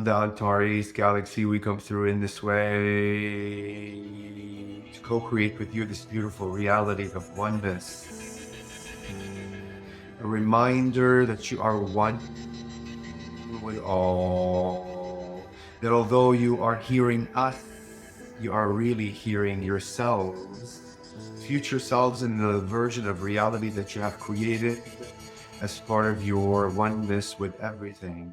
the Antares galaxy. We come through in this way to co-create with you this beautiful reality of oneness. A reminder that you are one with all. That although you are hearing us, you are really hearing yourselves, future selves in the version of reality that you have created as part of your oneness with everything.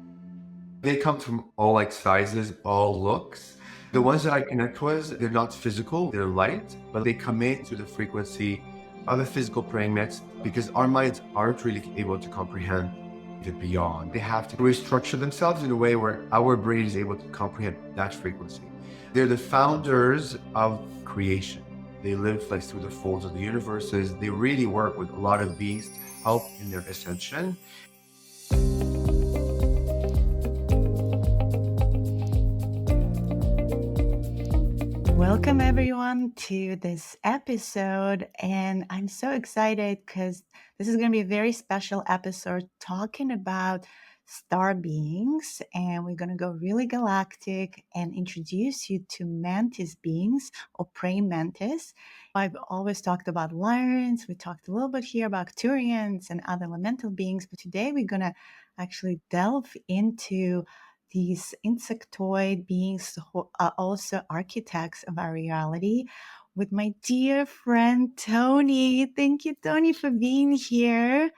They come from all sizes, all looks. The ones that I connect with, they're not physical, they're light, but they come in to the frequency of a physical praying mantis because our minds aren't really able to comprehend the beyond. They have to restructure themselves in a way where our brain is able to comprehend that frequency. They're the founders of creation. They live through the folds of the universes. They really work with a lot of beings to help in their ascension. Welcome everyone to this episode, and I'm so excited because this is going to be a very special episode talking about star beings, and we're going to go really galactic and introduce you to mantis beings or praying mantis. I've always talked about lions. We talked a little bit here about Arcturians and other elemental beings, but today we're going to actually delve into these insectoid beings who are also architects of our reality with my dear friend Toni. Thank you, Toni, for being here.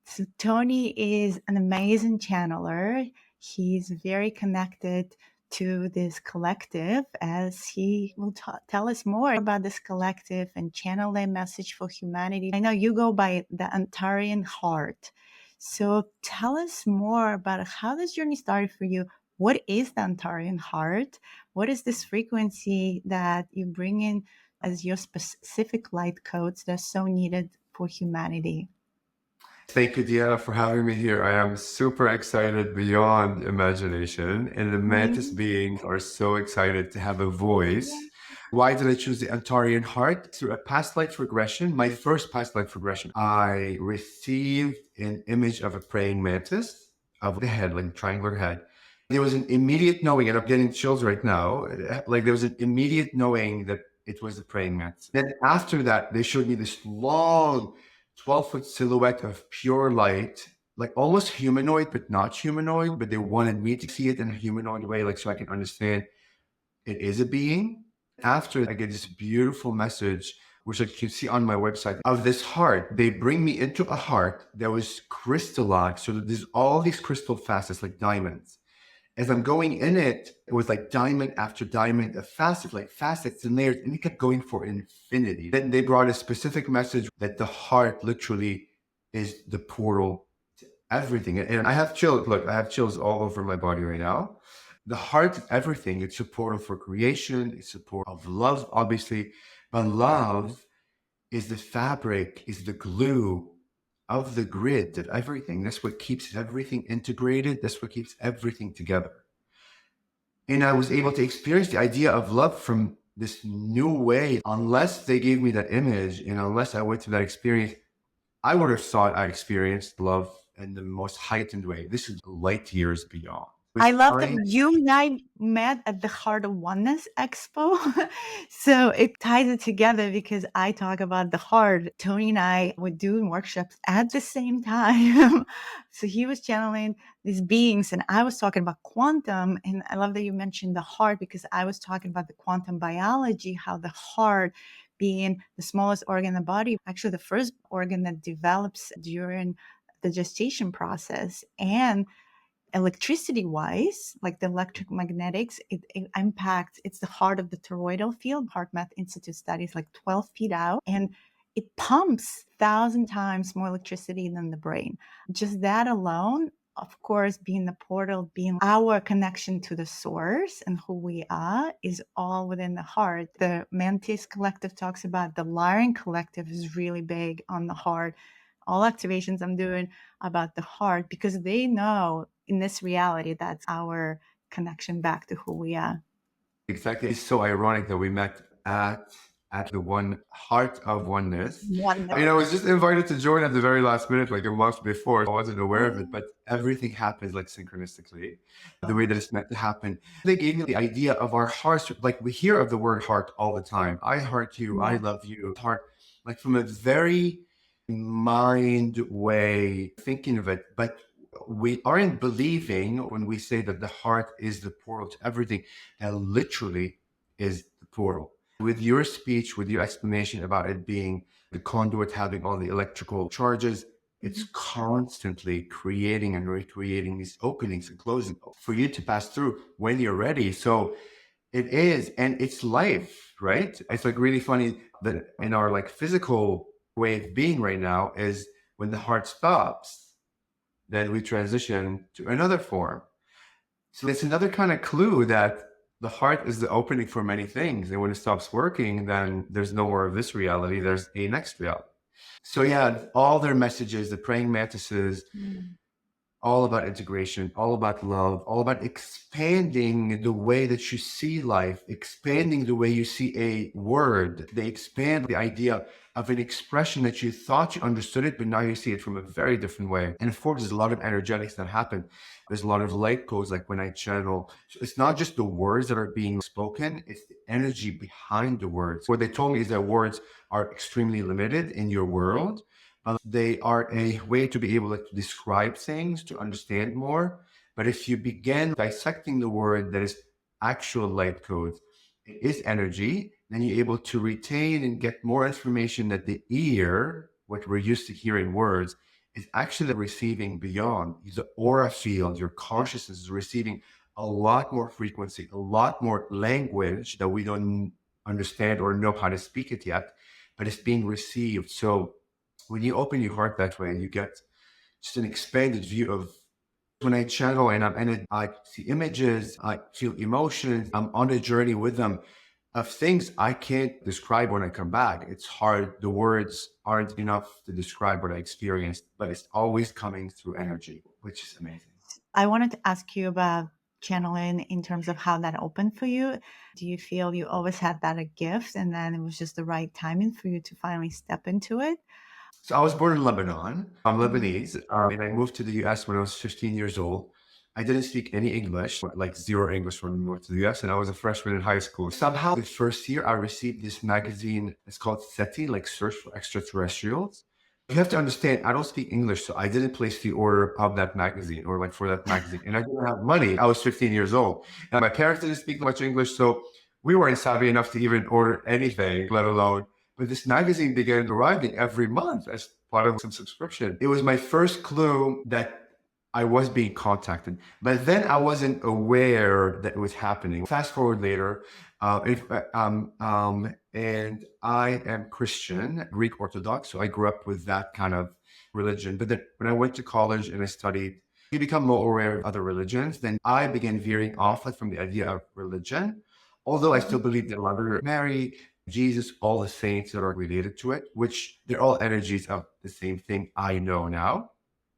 So Toni is an amazing channeler. He's very connected to this collective, as he will tell us more about this collective and channel their message for humanity. I know you go by the Antarean Heart. So tell us more about how this journey started for you. What is the Antarean Heart? What is this frequency that you bring in as your specific light codes that's so needed for humanity? Thank you, Deanna, for having me here. I am super excited beyond imagination, and the mantis beings are so excited to have a voice. Why did I choose the Antarean Heart? Through a past life regression, my first past life regression, I received an image of a praying mantis, of the head, like triangular head. There was an immediate knowing, and I'm getting chills right now, there was an immediate knowing that it was a praying mantis. Then after that, they showed me this long 12-foot silhouette of pure light, like almost humanoid, but not humanoid, but they wanted me to see it in a humanoid way, so I can understand it is a being. After, I get this beautiful message, which you can see on my website, of this heart. They bring me into a heart that was crystallized. So there's all these crystal facets, like diamonds. As I'm going in it, it was like diamond after diamond of facets and layers, and it kept going for infinity. Then they brought a specific message that the heart literally is the portal to everything. And I have chills. Look, I have chills all over my body right now. The heart is everything. It's a portal for creation. It's a portal of love, obviously. But love is the fabric, is the glue of the grid of everything. That's what keeps everything integrated. That's what keeps everything together. And I was able to experience the idea of love from this new way. Unless they gave me that image and unless I went through that experience, I would have thought I experienced love in the most heightened way. This is light years beyond. I love that you and I met at the Heart of Oneness Expo. So it ties it together because I talk about the heart. Toni and I were doing workshops at the same time. So he was channeling these beings and I was talking about quantum. And I love that you mentioned the heart because I was talking about the quantum biology, how the heart being the smallest organ in the body, actually the first organ that develops during the gestation process. And electricity wise, like the electromagnetics, it impacts, it's the heart of the toroidal field. HeartMath Institute studies like 12 feet out, and it pumps 1,000 times more electricity than the brain. Just that alone, of course, being the portal, being our connection to the source and who we are, is all within the heart. The Mantis Collective talks about the Lyran Collective is really big on the heart. All activations I'm doing about the heart because they know in this reality that's our connection back to who we are. Exactly. It's so ironic that we met at at the one heart of oneness. Wonderful. I was just invited to join at the very last minute, like a month before. I wasn't aware of it, but everything happens like synchronistically, the way that it's meant to happen. They gave me the idea of our hearts. Like we hear of the word heart all the time. I heart you. I Yeah. love you. Heart, like from a very mind way thinking of it, but we aren't believing when we say that the heart is the portal to everything. That literally is the portal. With your speech, with your explanation about it being the conduit, having all the electrical charges, it's constantly creating and recreating these openings and closing for you to pass through when you're ready. So it is, and it's life, right? It's like really funny that in our like physical way of being right now is when the heart stops, then we transition to another form. So it's another kind of clue that the heart is the opening for many things. And when it stops working, then there's no more of this reality. There's a next reality. So yeah, all their messages, the praying mantises, Mm. all about integration, all about love, all about expanding the way that you see life, expanding the way you see a word. They expand the idea of an expression that you thought you understood it, but now you see it from a very different way. And of course, there's a lot of energetics that happen. There's a lot of light codes, like when I channel. So it's not just the words that are being spoken, it's the energy behind the words. What they told me is that words are extremely limited in your world. They are a way to be able to describe things, to understand more. But if you begin dissecting the word that is actual light code, it is energy, then you're able to retain and get more information that the ear, what we're used to hearing words, is actually receiving beyond. The aura field, your consciousness is receiving a lot more frequency, a lot more language that we don't understand or know how to speak it yet, but it's being received. So when you open your heart that way, you get just an expanded view of when I channel and I'm in it, I see images, I feel emotions, I'm on a journey with them of things I can't describe when I come back. It's hard. The words aren't enough to describe what I experienced, but it's always coming through energy, which is amazing. I wanted to ask you about channeling in terms of how that opened for you. Do you feel you always had that a gift and then it was just the right timing for you to finally step into it? So I was born in Lebanon. I'm Mhm. Lebanese, and I moved to the US when I was 15 years old. I didn't speak any English, like zero English when we moved to the US, and I was a freshman in high school. Somehow, the first year, I received this magazine. It's called SETI, like Search for Extraterrestrials. You have to understand, I don't speak English, so I didn't place the order of that magazine or like for that magazine. And I didn't have money. I was 15 years old. And my parents didn't speak much English, so we weren't savvy enough to even order anything, let alone but this magazine began arriving every month as part of some subscription. It was my first clue that I was being contacted, but then I wasn't aware that it was happening. Fast forward later, and I am Christian, Greek Orthodox, so I grew up with that kind of religion. But then when I went to college and I studied, you become more aware of other religions. Then I began veering off from the idea of religion, although I still believe that Mother Mary, Jesus, all the saints that are related to it, which they're all energies of the same thing I know now.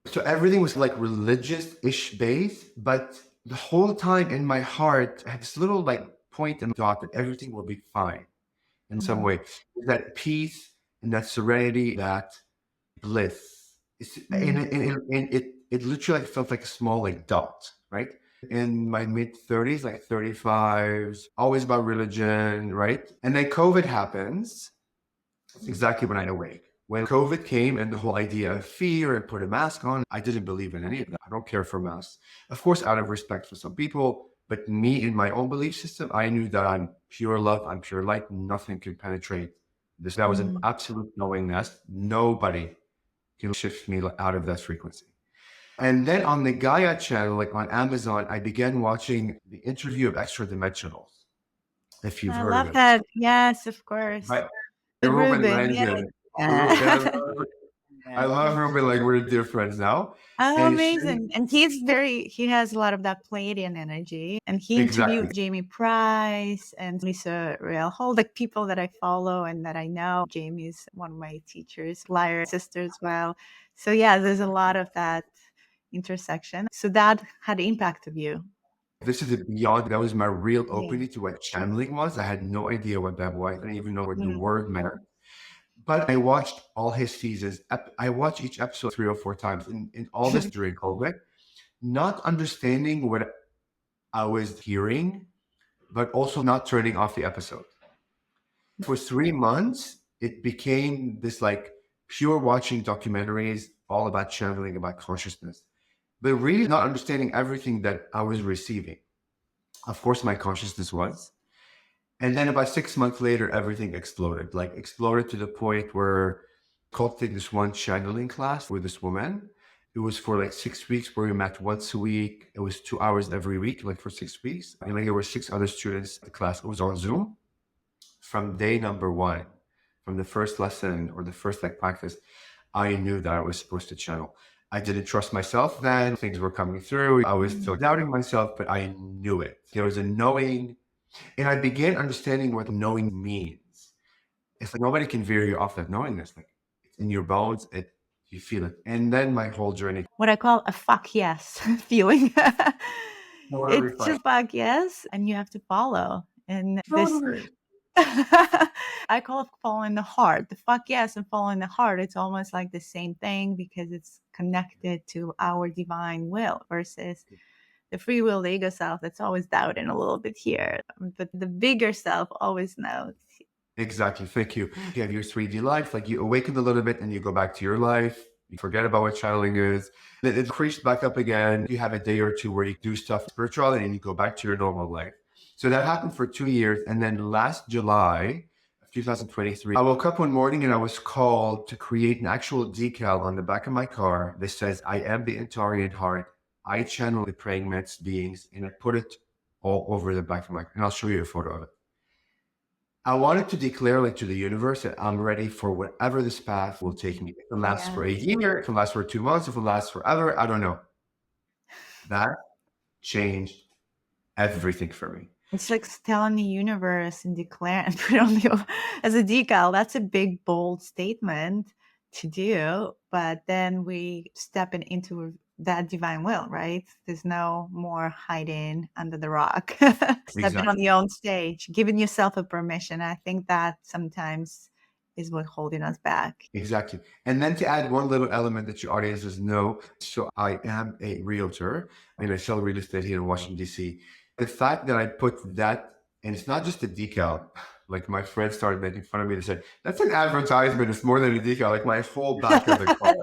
So everything was like religious-ish based, but the whole time in my heart, I had this little like point and thought that everything will be fine in some Mhm. way. That peace and that serenity, that bliss. Mhm. And it literally felt like a small like dot, right? In my mid 30s, like 35, always about religion, right? And then COVID happens. That's exactly when I awake. When COVID came and the whole idea of fear and put a mask on, I didn't believe in any of that. I don't care for masks. Of course, out of respect for some people, but me in my own belief system, I knew that I'm pure love, I'm pure light, nothing can penetrate this. That was an Mhm. absolute knowingness. Nobody can shift me out of that frequency. And then on the Gaia channel, like on Amazon, I began watching the interview of extra dimensionals, if you've I heard of love it. that. Yes, of course. Right? With Ruben Ruben. Yeah. Landon. Yeah. I Yeah. love Ruben, like we're dear friends now. Oh, And she, amazing. And he has a lot of that Palladian energy. And he exactly. interviewed Jamie Price and Lisa Real Hall, the people that I follow and that I know. Jamie's one of my teachers, Liar sister as well. So yeah, there's a lot of that intersection. So that had impact of you. This is a beyond, that was my real Yeah. opening to what channeling was. I had no idea what that was. I didn't even know what the Mm. word meant. But I watched all his seasons. I watched each episode 3 or 4 times in all this during COVID, not understanding what I was hearing, but also not turning off the episode. For 3 months, it became this like pure watching documentaries all about channeling, about consciousness, but really not understanding everything that I was receiving. Of course, my consciousness was. And then about 6 months later, everything exploded, like exploded to the point where I called take this one channeling class with this woman. It was for like 6 weeks where we met once a week. It was 2 hours every week, like for 6 weeks. And like there were 6 other students in the class. It was on Zoom. From day number one, from the first lesson or the first like practice, I knew that I was supposed to channel. I didn't trust myself then. Things were coming through. I was still doubting myself, but I knew it. There was a knowing, and I began understanding what knowing means. It's like nobody can veer you off that knowingness. Like it's in your bones, you feel it. And then my whole journey. What I call a fuck yes feeling. Totally It's fine. just fuck yes, and you have to follow. And this, Totally. I call it following the heart. The fuck yes and following the heart, it's almost like the same thing because it's connected to our divine will versus the free will, the ego self that's always doubting a little bit here. But the bigger self always knows. Exactly. Thank you. You have your 3D life, like you awaken a little bit and you go back to your life. You forget about what channeling is. Then it creeps back up again. You have a day or two where you do stuff spiritual and then you go back to your normal life. So that happened for 2 years. And then last July of 2023, I woke up one morning and I was called to create an actual decal on the back of my car that says, I am the Antarean Heart. I channel the praying mantis beings, and I put it all over the back of my car. And I'll show you a photo of it. I wanted to declare like to the universe that I'm ready for whatever this path will take me. It can last for a year, it can last for 2 months, it will last forever. I don't know. That changed everything for me. It's like telling the universe and declare and put it on the as a decal. That's a big, bold statement to do. But then we step into that divine will, right? There's no more hiding under the rock. Stepping on Exactly. your own stage, giving yourself a permission. I think that sometimes is what holding us back. Exactly. And then to add one little element that your audiences know. So I am a realtor and I sell real estate here in Washington, D.C. The fact that I put that, and it's not just a decal, like my friends started making fun of me. They said, that's an advertisement. It's more than a decal. Like my whole back of the car,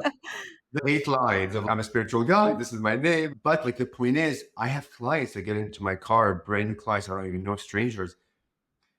the 8 lines of I'm a spiritual guide. This is my name. But like the point is, I have clients that get into my car, brand new clients. I don't even know, strangers.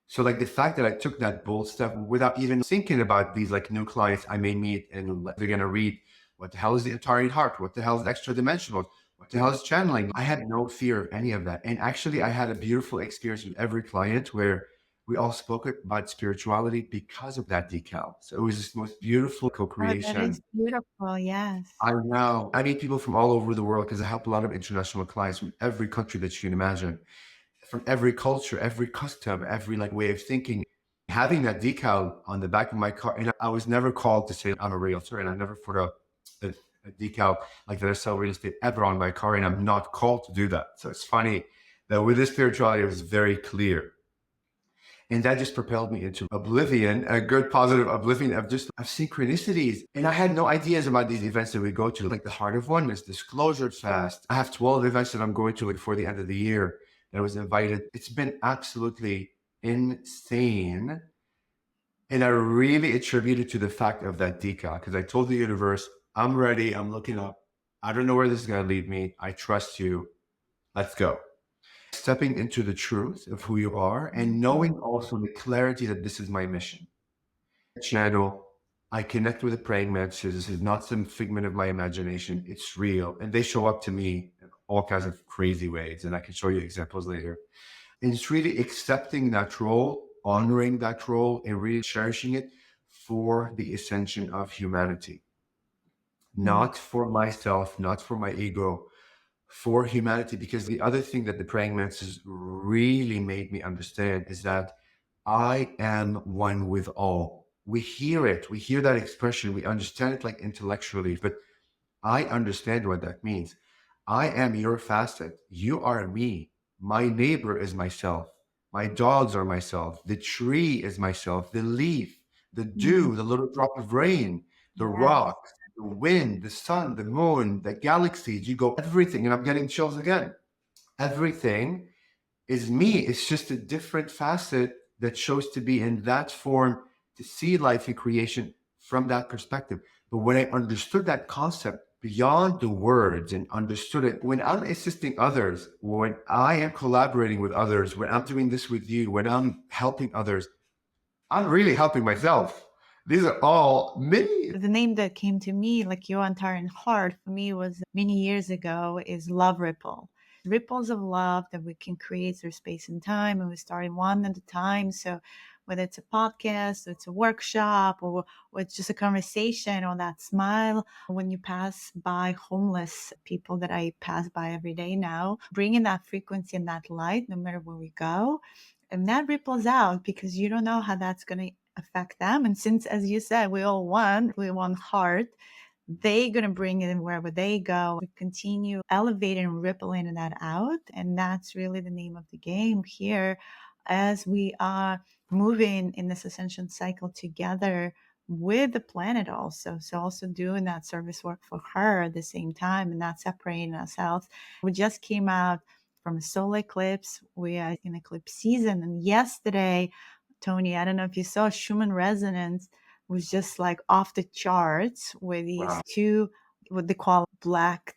So like the fact that I took that bold step without even thinking about these like new clients I may meet and they're gonna read, what the hell is the Antarean Heart? What the hell is extra-dimensional? What the hell is channeling? I had no fear of any of that. And actually I had a beautiful experience with every client where we all spoke about spirituality because of that decal. So it was this most beautiful Oh, that is co-creation. beautiful. Yes. I know. I meet people from all over the world because I help a lot of international clients from every country that you can imagine, from every culture, every custom, every like way of thinking. Having that decal on the back of my car, and I was never called to say I'm a realtor, and I never put a decal like that I sell real estate ever on my car, and I'm not called to do that. So it's funny that with this spirituality, it was very clear. And that just propelled me into oblivion, a good positive oblivion of just of synchronicities. And I had no ideas about these events that we go to, like the Heart of Oneness, Disclosure Fast. I have 12 events that I'm going to before the end of the year that I was invited. It's been absolutely insane. And I really attribute it to the fact of that decal, because I told the universe, I'm ready, I'm looking up. I don't know where this is going to lead me. I trust you. Let's go. Stepping into the truth of who you are and knowing also the clarity that this is my mission. Channel, I connect with the praying mantises. This is not some figment of my imagination. It's real. And they show up to me in all kinds of crazy ways. And I can show you examples later. And it's really accepting that role, honoring that role, and really cherishing it for the ascension of humanity. Not for myself, not for my ego, for humanity. Because the other thing that the praying mantis really made me understand is that I am one with all. We hear it, we hear that expression, we understand it like intellectually, but I understand what that means. I am your facet. You are me. My neighbor is myself. My dogs are myself. The tree is myself. The leaf, the Mm. dew, the little drop of rain, the Yes. rock, the wind, the sun, the moon, the galaxies. You go everything, and I'm getting chills again. Everything is me. It's just a different facet that chose to be in that form to see life in creation from that perspective. But when I understood that concept beyond the words and understood it, when I'm assisting others, when I am collaborating with others, when I'm doing this with you, when I'm helping others, I'm really helping myself. These are all me. The name that came to me, like your Antarean Heart, for me was many years ago, is Love Ripple. Ripples of love that we can create through space and time, and we start one at a time. So whether it's a podcast, or it's a workshop, or it's just a conversation, or that smile when you pass by homeless people that I pass by every day now, bringing that frequency and that light no matter where we go. And that ripples out because you don't know how that's going to affect them. And since, as you said, we want heart, they're going to bring it in wherever they go. We continue elevating and rippling that out. And that's really the name of the game here as we are moving in this ascension cycle together with the planet also. So also doing that service work for her at the same time and not separating ourselves. We just came out from a solar eclipse. We are in eclipse season. And yesterday, Tony, I don't know if you saw Schumann resonance was just like off the charts with these Wow. two, what they call black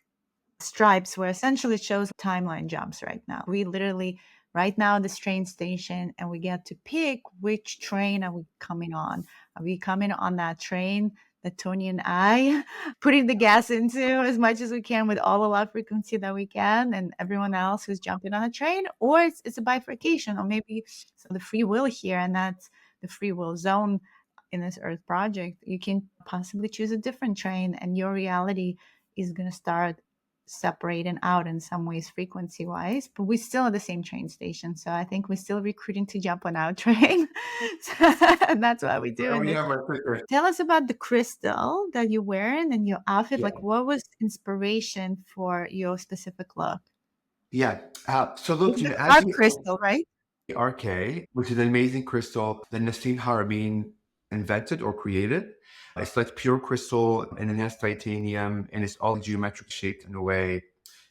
stripes, where essentially it shows timeline jumps right now. We literally, right now, this train station, and we get to pick which train are we coming on. Are we coming on that train that Tony and I putting the gas into as much as we can with all the loud frequency that we can, and everyone else who's jumping on a train, or it's a bifurcation, or maybe so the free will here, and that's the free will zone in this Earth project. You can possibly choose a different train, and your reality is going to start separating out in some ways frequency wise, but we still at the same train station. So I think we're still recruiting to jump on our train. And that's why we're Oh, doing this. yeah, my sister. Tell us about the crystal that you're wearing and your outfit. Yeah. Like, what was inspiration for your specific look? Yeah. So look, It's a as dark you crystal, right? RK, which is an amazing crystal that Nassim Haramein invented or created. It's like pure crystal and it has titanium and it's all geometric shaped in a way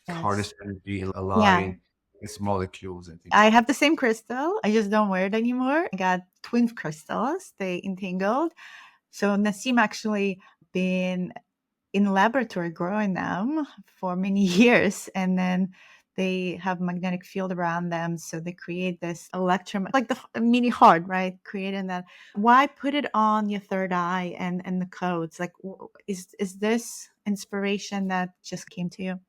to Yes. harness energy and Yeah. align its molecules and things. I have the same crystal. I just don't wear it anymore. I got twin crystals. They entangled. So Nassim actually been in the laboratory growing them for many years, and then they have magnetic field around them, so they create this electrum like the mini heart, right? Creating that. Why put it on your third eye and the codes? Like, is this inspiration that just came to you?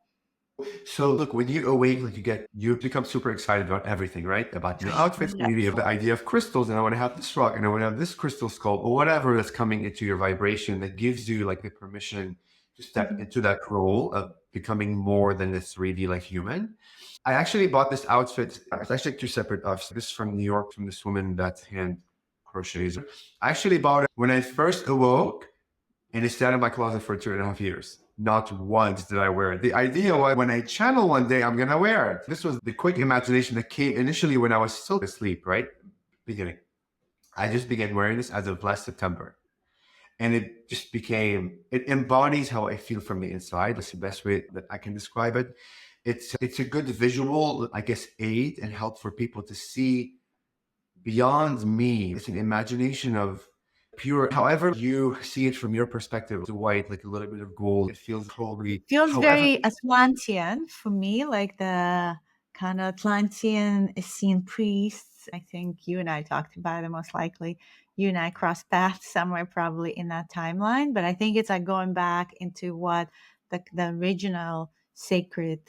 So look, when you awake, like you become super excited about everything, right? About new outfits, Yeah. maybe of the idea of crystals, and I want to have this rock, and I want to have this crystal skull, or whatever that's coming into your vibration that gives you like the permission to step Mhm. into that role of becoming more than this 3D like human. I actually bought this outfit. It's actually two separate outfits. This is from New York, from this woman that hand crochets. I actually bought it when I first awoke and it sat in my closet for 2.5 years. Not once did I wear it. The idea was when I channel one day, I'm going to wear it. This was the quick imagination that came initially when I was still asleep, right? Beginning. I just began wearing this as of last September. And it just became, it embodies how I feel from the inside. That's the best way that I can describe it. It's a good visual, I guess, aid and help for people to see beyond me. It's an imagination of pure, however you see it from your perspective, the white, like a little bit of gold. It feels holy. Feels However, very Atlantean for me, like the kind of Atlantean Essene priests. I think you and I talked about it most likely. You and I crossed paths somewhere probably in that timeline, but I think it's like going back into what the original sacred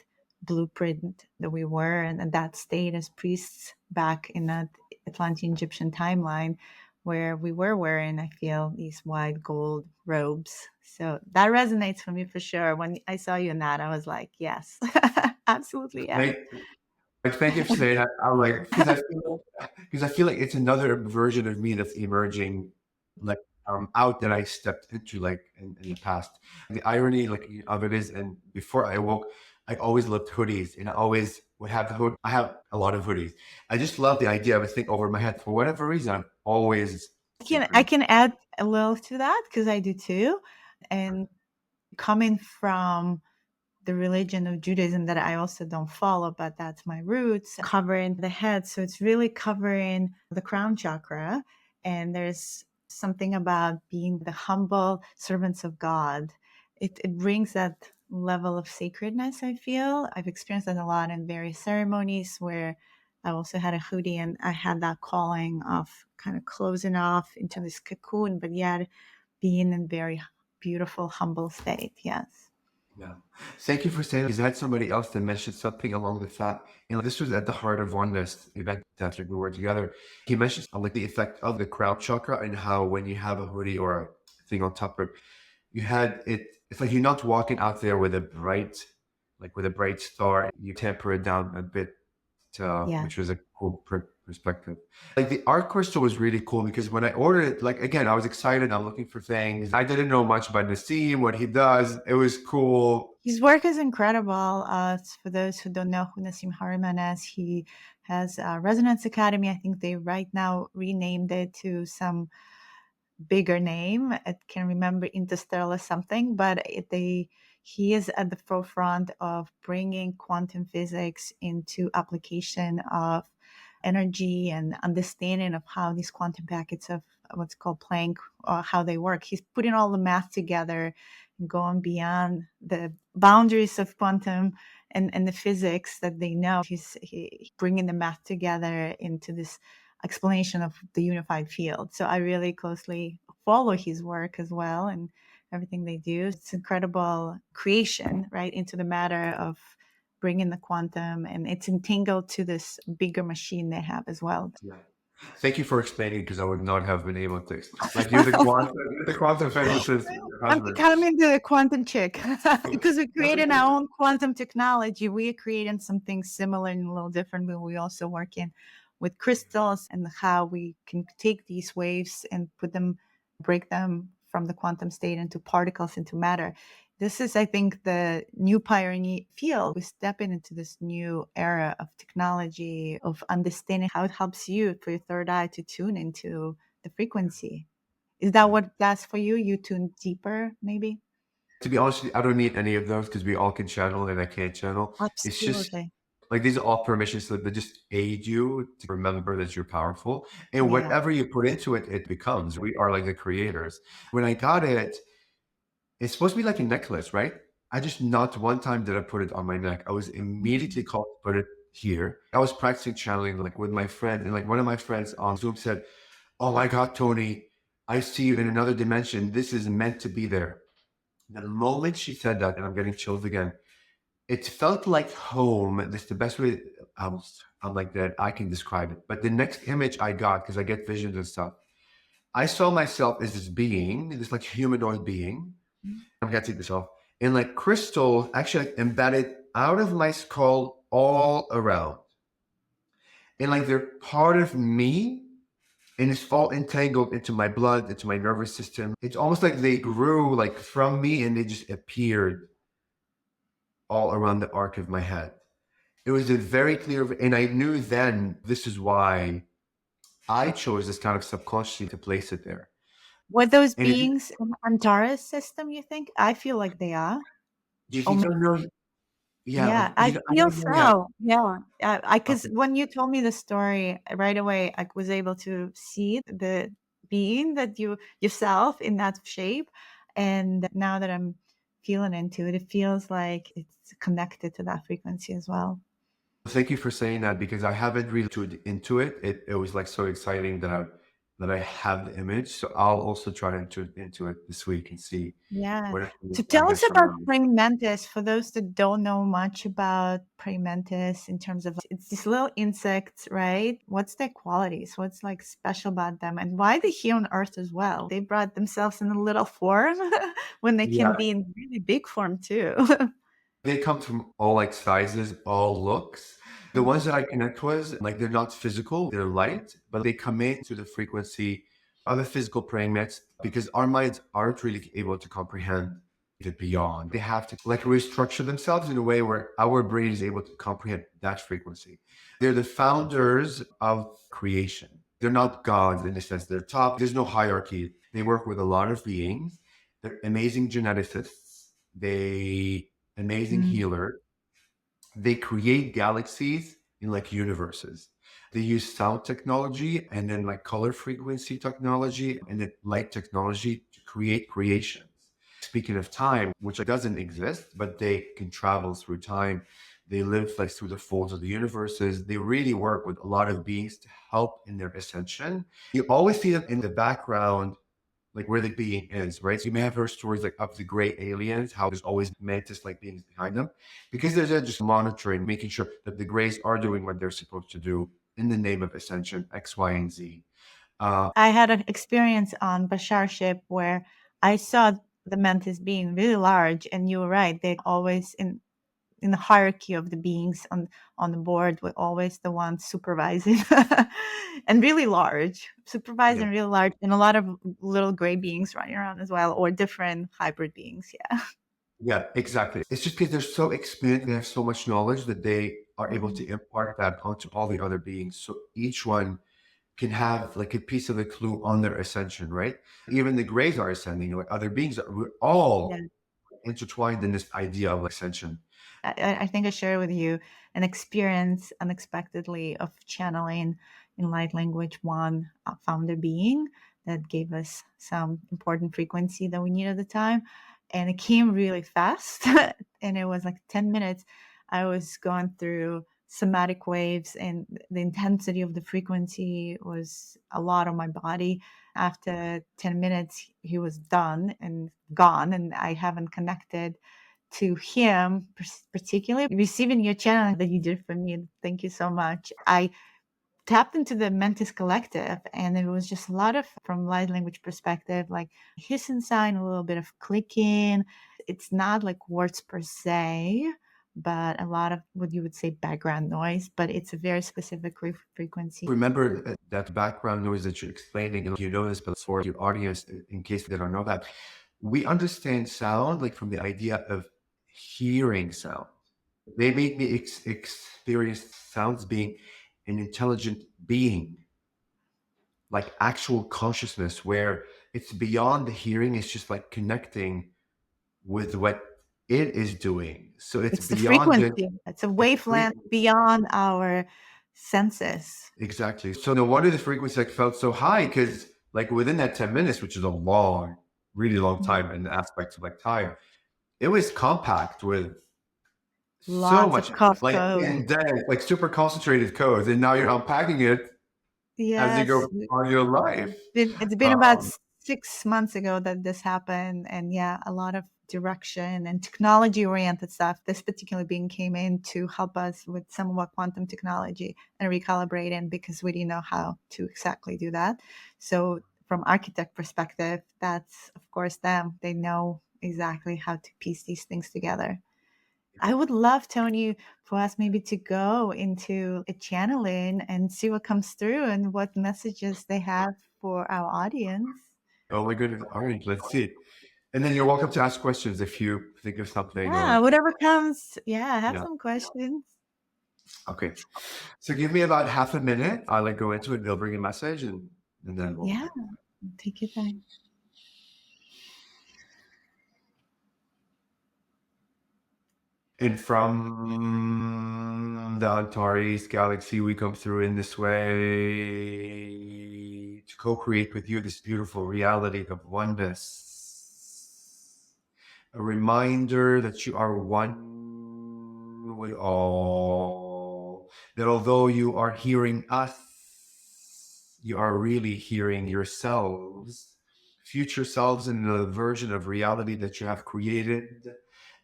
blueprint that we were and that state as priests back in that Atlantean Egyptian timeline where we were wearing, I feel, these wide gold robes. So that resonates for me for sure. When I saw you in that, I was like, yes, absolutely, yes. like, thank you for saying that. I'm like, because I feel like it's another version of me that's emerging, like out that I stepped into like in the past. The irony like of it is, and before I woke, I always loved hoodies, and I always would have the hood. I have a lot of hoodies. I just love the idea of a thing over my head. For whatever reason, I'm always I secret. can add a little to that because I do too. And coming from the religion of Judaism that I also don't follow, but that's my roots, covering the head. So it's really covering the crown chakra. And there's something about being the humble servants of God. It brings that level of sacredness, I feel. I've experienced that a lot in various ceremonies where I also had a hoodie and I had that calling of kind of closing off into this cocoon, but yet being in very beautiful, humble state. Yes. Yeah. Thank you for saying that, because I had somebody else that mentioned something along the fact, and this was at the Heart of Oneness event that we were together. He mentioned like the effect of the crown chakra and how when you have a hoodie or a thing on top of it, you had it. It's like you're not walking out there with a bright, like with a bright star. You temper it down a bit, Yeah. which was a cool perspective. Like the art crystal was really cool because when I ordered it, like again, I was excited. I'm looking for things. I didn't know much about Nassim, what he does. It was cool. His work is incredible. For those who don't know who Nassim Haramein is, he has a Resonance Academy. I think they right now renamed it to some bigger name. I can't remember Interstellar something, but he is at the forefront of bringing quantum physics into application of energy and understanding of how these quantum packets of what's called Planck, how they work. He's putting all the math together and going beyond the boundaries of quantum and the physics that they know. He's bringing the math together into this explanation of the unified field. So I really closely follow his work as well and everything they do. It's incredible creation, right, into the matter of bringing the quantum, and it's entangled to this bigger machine they have as well. Yeah. Thank you for explaining because I would not have been able to. Like the quantum physicist, your I'm husband. becoming the quantum chick because we're creating our own quantum technology. We are creating something similar and a little different, but we also working with crystals and how we can take these waves and break them from the quantum state into particles, into matter. This is, I think, the new pioneer field. We're stepping into this new era of technology, of understanding how it helps you for your third eye to tune into the frequency. Is that Yeah. what that's for you? You tune deeper, maybe? To be honest, with you, I don't need any of those because we all can channel and I can't channel. It's just Absolutely. like these are all permissions that just aid you to remember that you're powerful. And Yeah. whatever you put into it, it becomes. We are like the creators. When I got it, it's supposed to be like a necklace, right? I just not one time did I put it on my neck. I was immediately Mhm. called to put it here. I was practicing channeling like with my friend, and like one of my friends on Zoom said, "Oh my God, Tony, I see you in another dimension. This is meant to be there." The moment she said that, and I'm getting chills again, it felt like home. That's the best way I'm like that I can describe it. But the next image I got, because I get visions and stuff, I saw myself as this being, this like humanoid being. I'm gonna take this off. And like crystal actually like, embedded out of my skull all around. And like they're part of me and it's all entangled into my blood, into my nervous system. It's almost like they grew like from me and they just appeared all around the arc of my head. It was a very clear, and I knew then this is why I chose this kind of subconsciously to place it there. Were those And if beings in Antares system, you think? I feel like they are. you Oh, think, oh no, yeah, yeah, like I I feel don't know yet. so. Yeah. I because Okay. when you told me the story right away, I was able to see the being that you yourself in that shape. And now that I'm feeling into it, it feels like it's connected to that frequency as well. Thank you for saying that because I haven't really tuned into it. It was like so exciting that I have the image. So I'll also try to tune into it this week and see Yeah. what it So is I tell get us about from. praying mantis. For those that don't know much about praying mantis, in terms of it's these little insects, right? What's their qualities? What's like special about them, and why they here on Earth as well? They brought themselves in a little form when they can Yeah, be in really big form too. they come from all like sizes, all looks. The ones that I connect with, like they're not physical, they're light, but they come into the frequency of a physical praying mantis because our minds aren't really able to comprehend the beyond. They have to like restructure themselves in a way where our brain is able to comprehend that frequency. They're the founders of creation. They're not gods in a sense. They're top. There's no hierarchy. They work with a lot of beings. They're amazing geneticists. They amazing Mm. healer. They create galaxies in like universes. They use sound technology and then like color frequency technology and then light technology to create creations. Speaking of time, which doesn't exist, but they can travel through time. They live like through the folds of the universes. They really work with a lot of beings to help in their ascension. You always see them in the background like where the being is, right? So you may have heard stories like of the gray aliens, how there's always mantis-like beings behind them, because they're just monitoring, making sure that the grays are doing what they're supposed to do in the name of ascension, X, Y, and Z. I had an experience on Bashar ship where I saw the mantis being really large, and you were right. They're always in the hierarchy of the beings on the board. We're always the ones supervising, and really large, Yeah, supervising really large, and a lot of little gray beings running around as well, or different hybrid beings. Yeah. yeah, exactly. It's just because they're so experienced, they have so much knowledge that they are able to impart that onto all the other beings. So each one can have like a piece of the clue on their ascension, right? Even the grays are ascending, like other beings, we're Yeah. all intertwined in this idea of ascension. I think I shared with you an experience unexpectedly of channeling in light language one founder being that gave us some important frequency that we needed at the time. And it came really fast. And it was like 10 minutes. I was going through somatic waves, and the intensity of the frequency was a lot on my body. After 10 minutes, he was done and gone, and I haven't connected to him, particularly receiving your channel that you did for me. Thank you so much. I tapped into the Mantis Collective, and it was just a lot of, from light language perspective, like hissing sign, a little bit of clicking. It's not like words per se, but a lot of what you would say background noise, but it's a very specific frequency. Remember that background noise that you're explaining, and you know this, but for your audience, in case they don't know that, we understand sound like from the idea of hearing sound. They made me experience sounds being an intelligent being, like actual consciousness, where it's beyond the hearing, it's just like connecting with what it is doing. So it's It's the beyond the frequency. It's a it's wavelength beyond our senses. exactly. So no wonder the frequency like felt so high because like within that 10 minutes, which is a long, really long time in aspects of like time, it was compact with so Lots much of cough like code. in depth, like super concentrated codes. And now you're unpacking it as you go Yes, on your life. it's been about Um, 6 months ago that this happened, and yeah, a lot of direction and technology oriented stuff. This particular being came in to help us with some of our quantum technology and recalibrating, because we didn't know how to exactly do that. So from architect perspective, that's of course them. They know exactly how to piece these things together. I would love, Tony, for us maybe to go into a channeling and see what comes through and what messages they have for our audience. oh my goodness. All right, let's see. And then you're welcome to ask questions if you think of something Yeah, or whatever comes. Yeah, I have yeah. some questions. Okay. So give me about half a minute. I'll like go into it. They'll bring a message and then we'll Yeah, take your time. and from the Antares galaxy, we come through in this way to co-create with you this beautiful reality of oneness. A reminder that you are one with all. That although you are hearing us, you are really hearing yourselves, future selves in the version of reality that you have created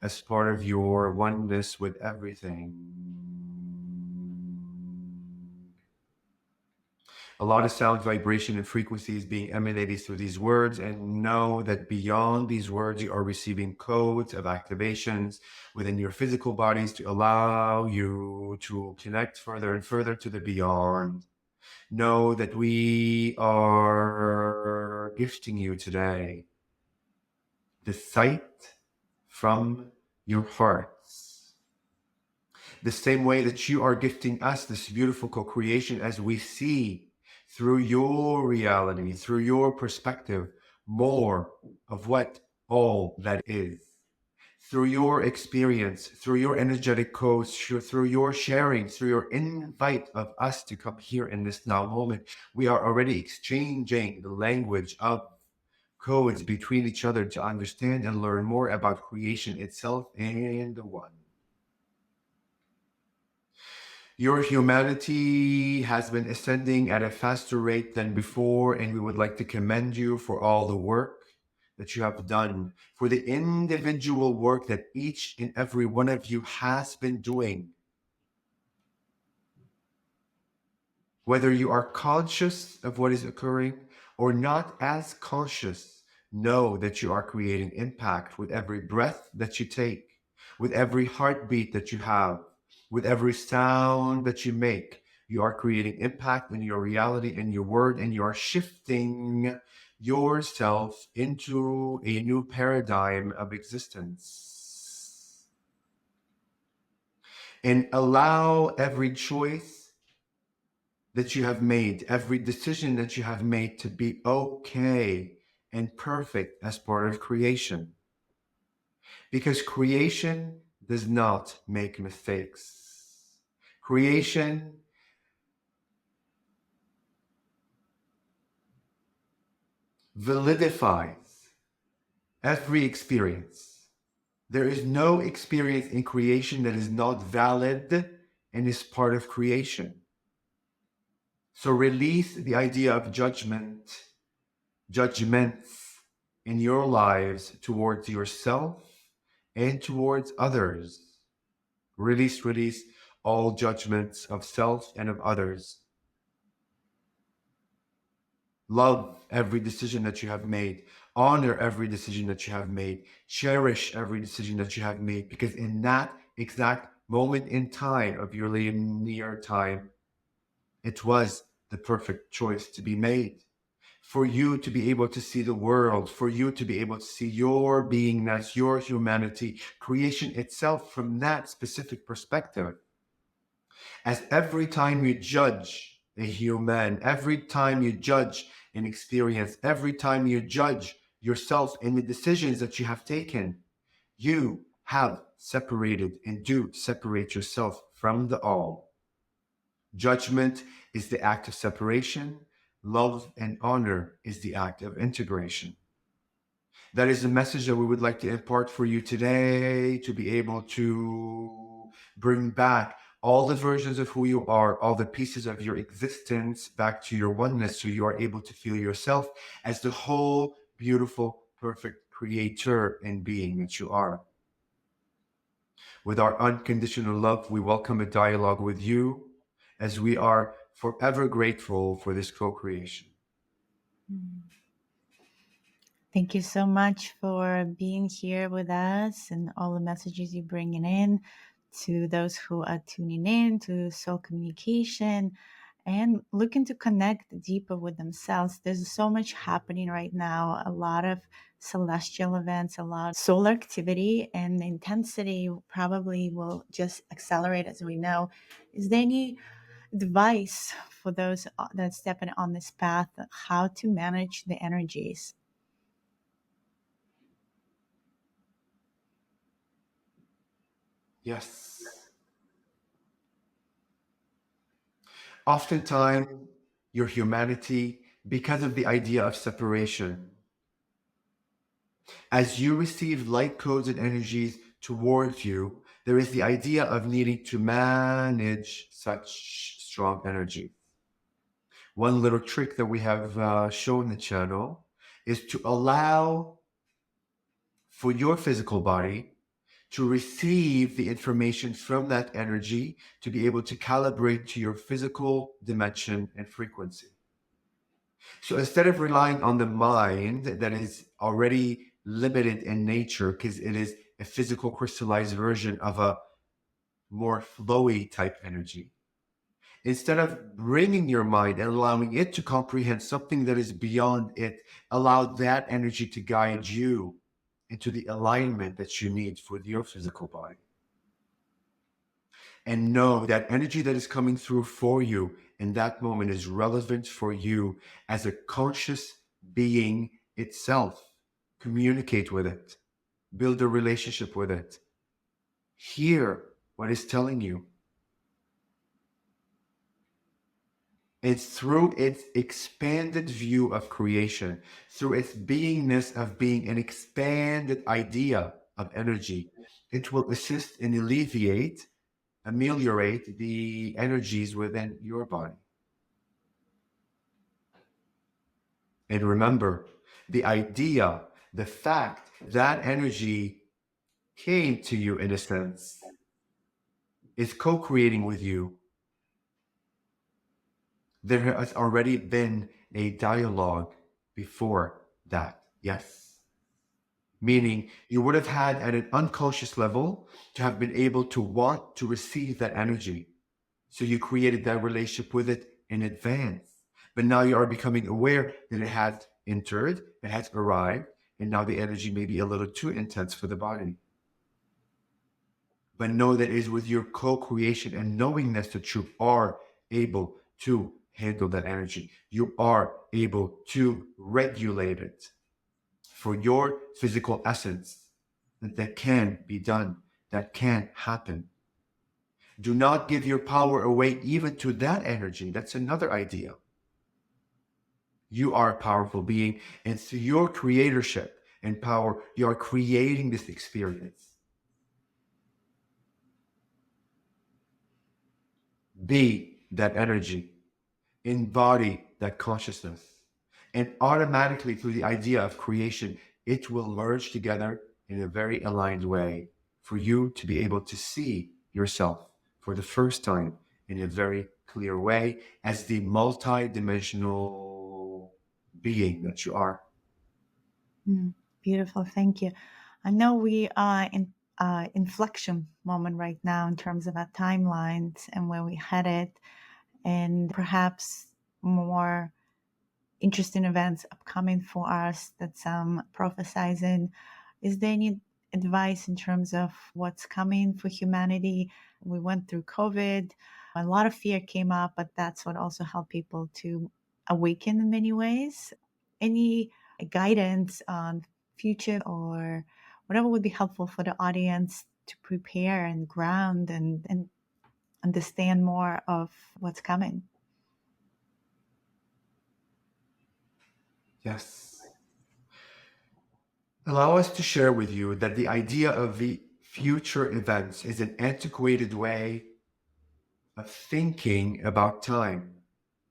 as part of your oneness with everything. A lot of sound, vibration, and frequencies being emanated through these words, and know that beyond these words, you are receiving codes of activations within your physical bodies to allow you to connect further and further to the beyond. Know that we are gifting you today the sight, from your hearts. The same way that you are gifting us this beautiful co-creation as we see through your reality, through your perspective, more of what all that is. Through your experience, through your energetic codes, through your sharing, through your invite of us to come here in this now moment, we are already exchanging the language of codes between each other to understand and learn more about creation itself and the one. Your humanity has been ascending at a faster rate than before, and we would like to commend you for all the work that you have done, for the individual work that each and every one of you has been doing. Whether you are conscious of what is occurring or not as conscious, know that you are creating impact with every breath that you take, with every heartbeat that you have, with every sound that you make. You are creating impact in your reality and your word, and you are shifting yourself into a new paradigm of existence. And allow every choice that you have made, every decision that you have made to be okay and perfect as part of creation. Because creation does not make mistakes. Creation validifies every experience. There is no experience in creation that is not valid and is part of creation. So release the idea of judgments in your lives towards yourself and towards others. Release all judgments of self and of others. Love every decision that you have made. Honor every decision that you have made. Cherish every decision that you have made, because in that exact moment in time of your linear time, it was the perfect choice to be made. For you to be able to see the world, for you to be able to see your beingness, your humanity, creation itself from that specific perspective. As every time you judge a human, every time you judge an experience, every time you judge yourself and the decisions that you have taken, you have separated and do separate yourself from the all. Judgment is the act of separation. Love and honor is the act of integration. That is the message that we would like to impart for you today, to be able to bring back all the versions of who you are, all the pieces of your existence back to your oneness, so you are able to feel yourself as the whole, beautiful, perfect creator and being that you are. With our unconditional love, we welcome a dialogue with you, as we are forever grateful for this co-creation. Thank you so much for being here with us and all the messages you're bringing in to those who are tuning in to soul communication and looking to connect deeper with themselves. There's so much happening right now, a lot of celestial events, a lot of solar activity, and the intensity probably will just accelerate as we know. Is there any advice for those that stepping on this path, how to manage the energies? Yes. Oftentimes, your humanity, because of the idea of separation, as you receive light codes and energies towards you, there is the idea of needing to manage such strong energy. One little trick that we have shown the channel is to allow for your physical body to receive the information from that energy, to be able to calibrate to your physical dimension and frequency. So instead of relying on the mind that is already limited in nature, because it is a physical crystallized version of a more flowy type energy, instead of bringing your mind and allowing it to comprehend something that is beyond it, allow that energy to guide you into the alignment that you need for your physical body. And know that energy that is coming through for you in that moment is relevant for you as a conscious being itself. Communicate with it, build a relationship with it, hear what it's telling you. It's through its expanded view of creation, through its beingness of being an expanded idea of energy. It will assist and ameliorate the energies within your body. And remember, the idea, the fact that energy came to you in a sense is co-creating with you. There has already been a dialogue before that, yes. Meaning you would have had at an unconscious level to have been able to want to receive that energy. So you created that relationship with it in advance. But now you are becoming aware that it has entered, it has arrived, and now the energy may be a little too intense for the body. But know that it is with your co-creation and knowingness that you are able to handle that energy. You are able to regulate it for your physical essence. That can be done, that can happen. Do not give your power away even to that energy. That's another idea. You are a powerful being, and through your creatorship and power, you are creating this experience. Be that energy, embody that consciousness, and automatically through the idea of creation, it will merge together in a very aligned way for you to be able to see yourself for the first time in a very clear way as the multi-dimensional being that you are. Beautiful. Thank you. I know we are in inflection moment right now in terms of our timelines and where we headed, and perhaps more interesting events upcoming for us that some prophesizing. Is there any advice in terms of what's coming for humanity? We went through COVID. A lot of fear came up, but that's what also helped people to awaken in many ways. Any guidance on future or whatever would be helpful for the audience to prepare and ground and understand more of what's coming? Yes. Allow us to share with you that the idea of the future events is an antiquated way of thinking about time,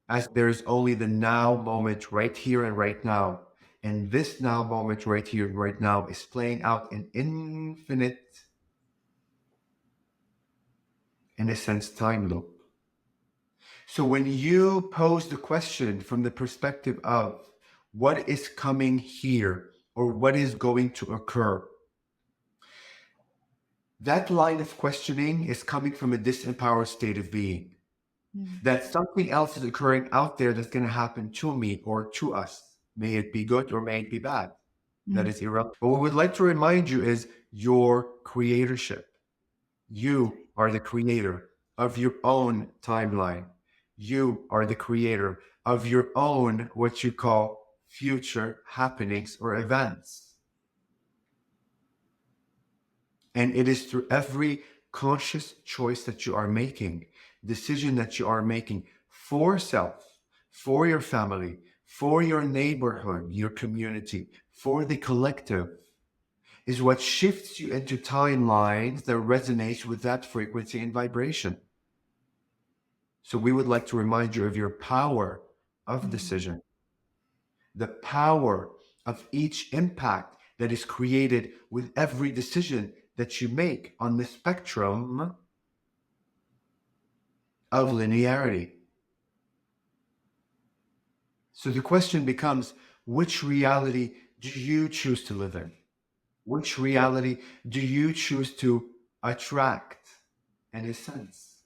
as there is only the now moment right here and right now. And this now moment right here and right now is playing out an infinite, in a sense, time loop. So when you pose the question from the perspective of what is coming here or what is going to occur, that line of questioning is coming from a disempowered state of being. That something else is occurring out there that's going to happen to me or to us. May it be good or may it be bad. That is irrelevant. What we would like to remind you is your creatorship. You are the creator of your own timeline. You are the creator of your own, what you call future happenings or events. And it is through every conscious choice that you are making, decision that you are making for self, for your family, for your neighborhood, your community, for the collective, is what shifts you into timelines that resonates with that frequency and vibration. So we would like to remind you of your power of decision, the power of each impact that is created with every decision that you make on the spectrum of linearity. So the question becomes, which reality do you choose to live in? Which reality do you choose to attract, in a sense,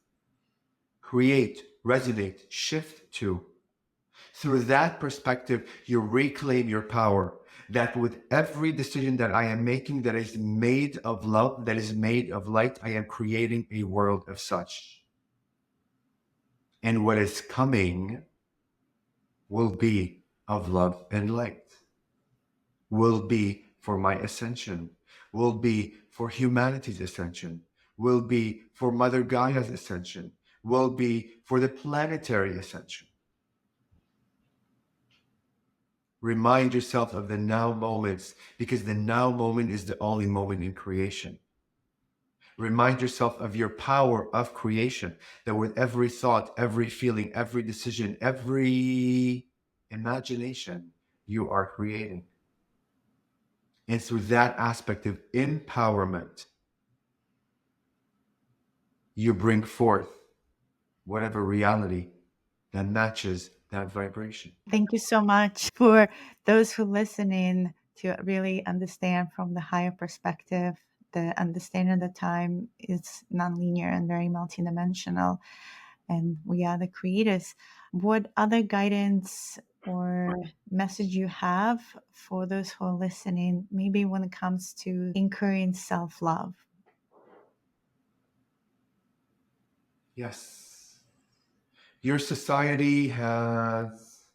create, resonate, shift to? Through that perspective, you reclaim your power. That with every decision that I am making that is made of love, that is made of light, I am creating a world of such. And what is coming will be of love and light, will be for my ascension, will be for humanity's ascension, will be for Mother Gaia's ascension, will be for the planetary ascension. Remind yourself of the now moments, because the now moment is the only moment in creation. Remind yourself of your power of creation, that with every thought, every feeling, every decision, every imagination, you are creating. And through that aspect of empowerment, you bring forth whatever reality that matches that vibration. Thank you so much for those who listen in to really understand from the higher perspective. The understanding of the time is nonlinear and very multidimensional, and we are the creators. What other guidance or message you have for those who are listening, maybe when it comes to incurring self love? Yes. Your society has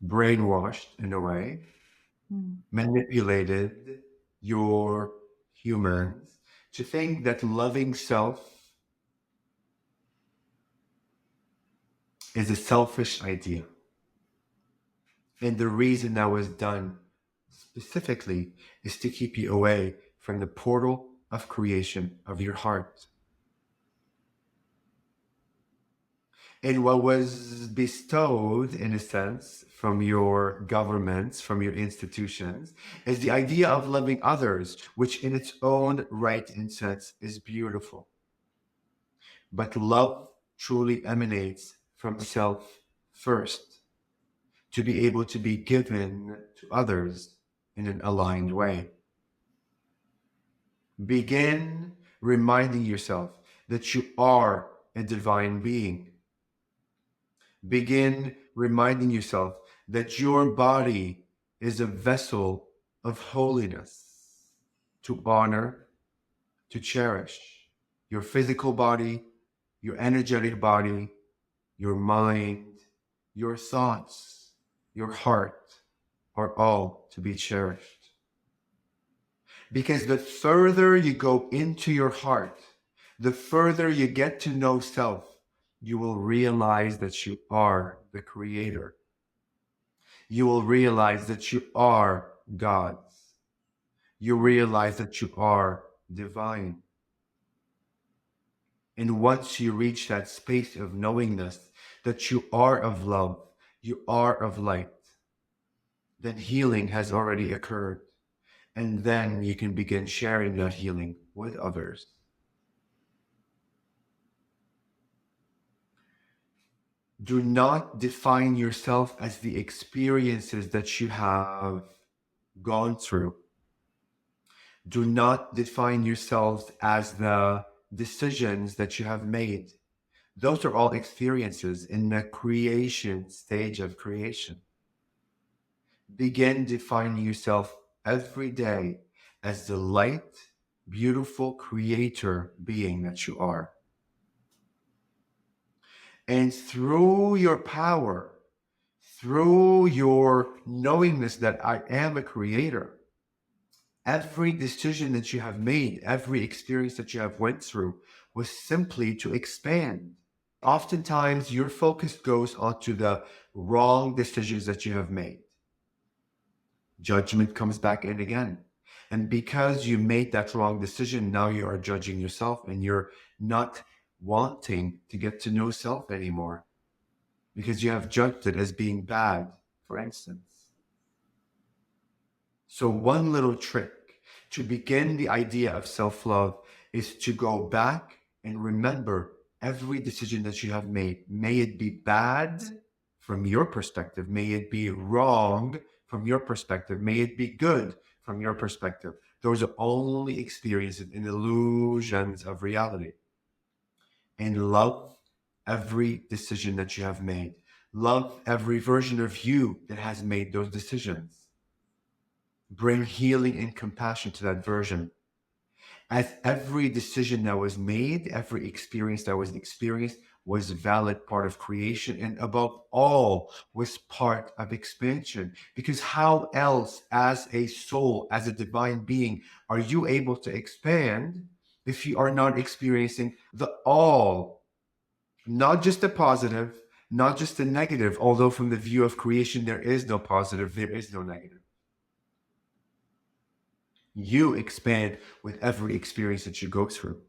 brainwashed, in a way, manipulated your humans to think that loving self is a selfish idea. And the reason that was done specifically is to keep you away from the portal of creation of your heart. And what was bestowed, in a sense, from your governments, from your institutions, is the idea of loving others, which in its own right and sense is beautiful. But love truly emanates from self first, to be able to be given to others in an aligned way. Begin reminding yourself that you are a divine being. Begin reminding yourself that your body is a vessel of holiness to honor, to cherish. Your physical body, your energetic body, your mind, your thoughts, your heart are all to be cherished. Because the further you go into your heart, the further you get to know self, you will realize that you are the creator. You will realize that you are God's. You realize that you are divine. And once you reach that space of knowingness that you are of love, you are of light, then healing has already occurred. And then you can begin sharing that healing with others. Do not define yourself as the experiences that you have gone through. Do not define yourselves as the decisions that you have made. Those are all experiences in the creation stage of creation. Begin defining yourself every day as the light, beautiful creator being that you are. And through your power, through your knowingness that I am a creator, every decision that you have made, every experience that you have went through was simply to expand. Oftentimes, your focus goes onto the wrong decisions that you have made. Judgment comes back in again. And because you made that wrong decision, now you are judging yourself and you're not wanting to get to know self anymore because you have judged it as being bad, for instance. So, one little trick to begin the idea of self love is to go back and remember every decision that you have made. May it be bad from your perspective, may it be wrong from your perspective, may it be good from your perspective. Those are only experiences and illusions of reality. And love every decision that you have made. Love every version of you that has made those decisions. Bring healing and compassion to that version. As every decision that was made, every experience that was experienced was a valid part of creation and above all was part of expansion. Because how else, as a soul, as a divine being, are you able to expand if you are not experiencing the all? Not just the positive, not just the negative, although from the view of creation, there is no positive, there is no negative. You expand with every experience that you go through.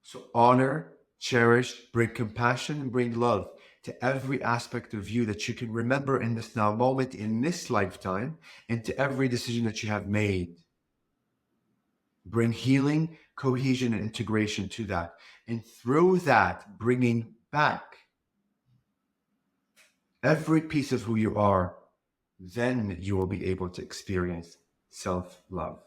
So honor, cherish, bring compassion, and bring love to every aspect of you that you can remember in this now moment, in this lifetime, and to every decision that you have made. Bring healing, cohesion, and integration to that. And through that, bringing back every piece of who you are, then you will be able to experience self-love.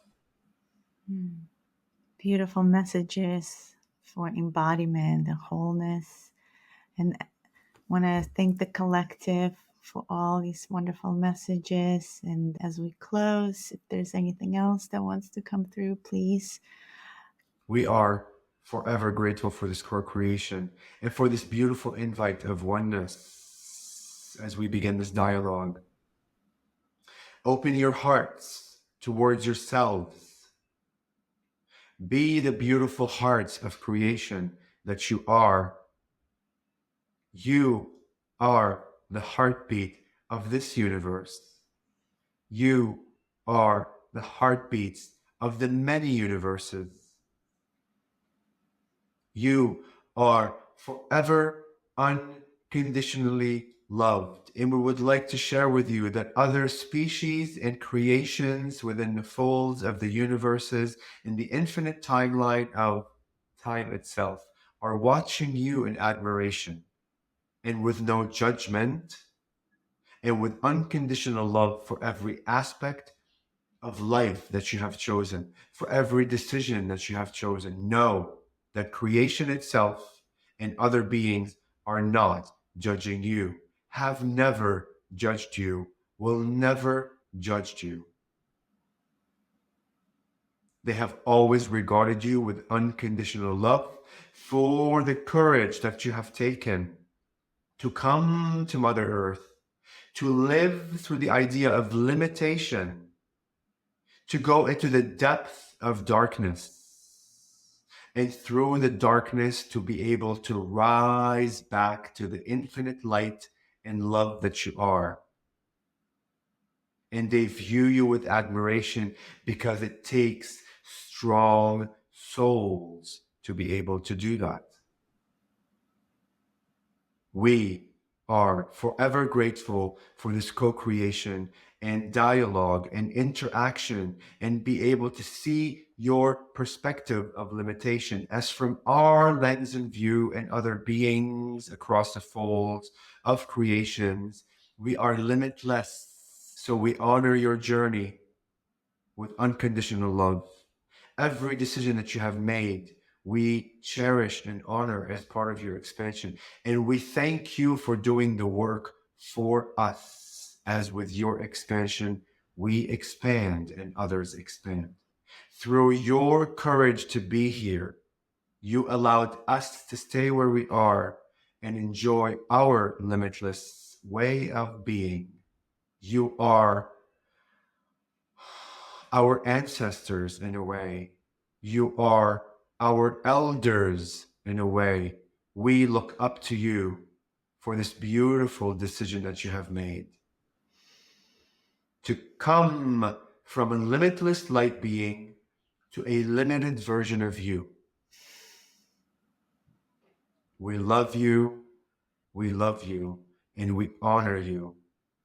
Beautiful messages for embodiment and wholeness. And I want to thank the collective for all these wonderful messages. And as we close, if there's anything else that wants to come through, please. We are forever grateful for this co-creation and for this beautiful invite of oneness as we begin this dialogue. Open your hearts towards yourselves. Be the beautiful hearts of creation that you are. You are the heartbeat of this universe. You are the heartbeats of the many universes. You are forever unconditionally loved. And we would like to share with you that other species and creations within the folds of the universes in the infinite timeline of time itself are watching you in admiration and with no judgment and with unconditional love for every aspect of life that you have chosen, for every decision that you have chosen. Know that creation itself and other beings are not judging you, have never judged you, will never judge you. They have always regarded you with unconditional love for the courage that you have taken to come to Mother Earth, to live through the idea of limitation, to go into the depth of darkness, and through the darkness to be able to rise back to the infinite light and love that you are. And they view you with admiration because it takes strong souls to be able to do that. We are forever grateful for this co-creation and dialogue and interaction and be able to see your perspective of limitation as from our lens and view and other beings across the folds of creations. We are limitless. So we honor your journey with unconditional love. Every decision that you have made, we cherish and honor as part of your expansion. And we thank you for doing the work for us, as with your expansion, we expand and others expand. Through your courage to be here, you allowed us to stay where we are and enjoy our limitless way of being. You are our ancestors in a way. You are our elders in a way. We look up to you for this beautiful decision that you have made. To come from a limitless light being to a limited version of you. We love you, and we honor you,